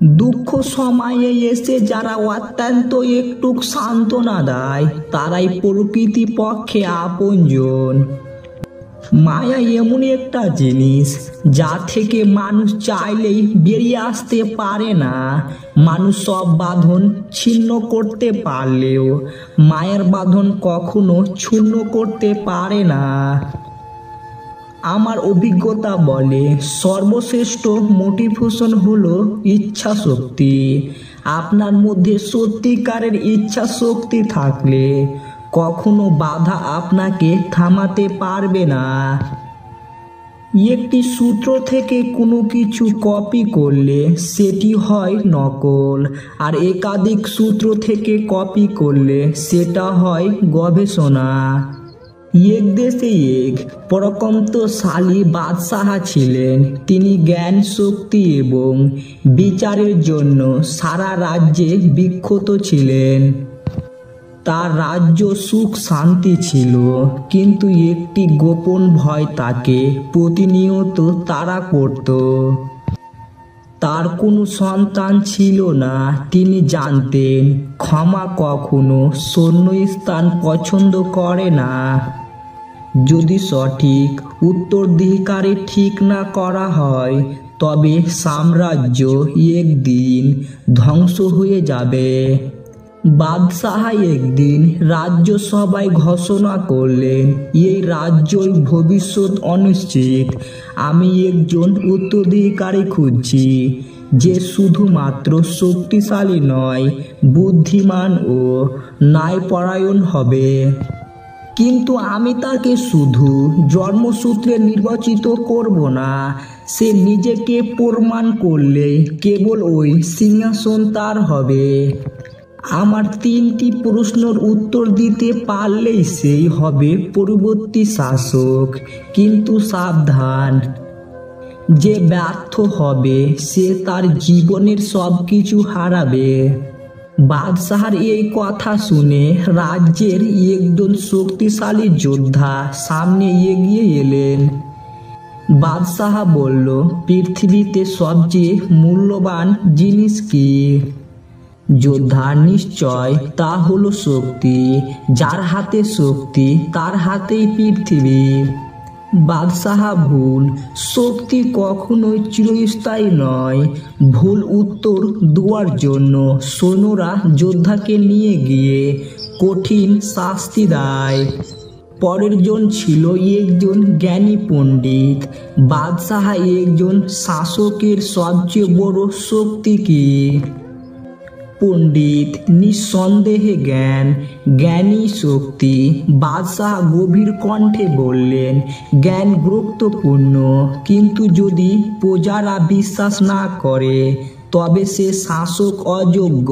দুঃখ সময়ে এসে যারা অত্যন্ত একটু সান্ত্বনা দেয় তারাই প্রকৃতি পক্ষে আপনজন। মায়া এমন একটা জিনিস যা থেকে মানুষ চাইলেই বেরিয়ে আসতে পারে না। মানুষ সব বাঁধন ছিন্ন করতে পারলেও মায়ের বাঁধন কখনো ছিন্ন করতে পারে না। আমার অভিজ্ঞতা বলে সর্বশ্রেষ্ঠ মোটিভেশন হলো ইচ্ছা শক্তি। আপনার মধ্যে সত্যিকারের ইচ্ছা শক্তি থাকলে কখনো বাধা আপনাকে থামাতে পারবে না। একটি সূত্র থেকে কোনো কিছু কপি করলে সেটি হয় নকল, আর একাধিক সূত্র থেকে কপি করলে সেটা হয় গবেষণা। এক দেশে এক পরাক্রমশালী বাদশাহ ছিলেন। তিনি জ্ঞান, শক্তি এবং বিচারের জন্য সারা রাজ্যে বিখ্যাত ছিলেন। তার রাজ্য সুখ শান্তি ছিল, কিন্তু একটি গোপন ভয় তাকে প্রতিনিয়ত তাড়া করত। তার কোনো সন্তান ছিল না। তিনি জানতেন ক্ষমা কখনো শূন্যস্থান পছন্দ করে না। যদি সঠিক উত্তরাধিকারী ঠিক না করা হয় তবে সাম্রাজ্য একদিন ধ্বংস হয়ে যাবে। বাদশাহ একদিন রাজ্যসভায় ঘোষণা করলেন, এই রাজ্যই ভবিষ্যৎ অনিশ্চিত। আমি একজন উত্তরাধিকারী খুঁজছি যে শুধুমাত্র শক্তিশালী নয়, বুদ্ধিমান ও ন্যায়পরায়ণ হবে। কিন্তু আমি তাকে শুধু জন্মসূত্রে নির্বাচিত করব না, সে নিজেকে প্রমাণ করলে কেবল ওই সিংহাসন তার হবে। আমার 3টি প্রশ্নের উত্তর দিতে পারলেই সেই হবে পরবর্তী শাসক। কিন্তু সাবধান, যে ব্যর্থ হবে সে তার জীবনের সব কিছু হারাবে। বাদশাহর এই কথা শুনে রাজ্যের একজন শক্তিশালী যোদ্ধা সামনে এগিয়ে এলেন। বাদশাহ বলল, পৃথিবীতে সবচেয়ে মূল্যবান জিনিস কি? যোদ্ধা, নিশ্চয় তা হলো শক্তি। যার হাতে শক্তি তার হাতেই পৃথিবী। বাদশাহ, ভুল। শক্তি কখনোই চিরস্থায়ী নয়। ভুল উত্তর দেওয়ার জন্য সৈন্যরা যোদ্ধাকে নিয়ে গিয়ে কঠিন শাস্তি দেয়। পরের জন ছিল একজন জ্ঞানী পণ্ডিত। বাদশাহ, একজন শাসকের সবচেয়ে বড় শক্তি কি? পণ্ডিত, নিঃসন্দেহে জ্ঞান। জ্ঞানী শক্তি। বাদশাহ গভীর কণ্ঠে বললেন, জ্ঞান গুরুত্বপূর্ণ, কিন্তু যদি প্রজারা বিশ্বাস না করে তবে সে শাসক অযোগ্য।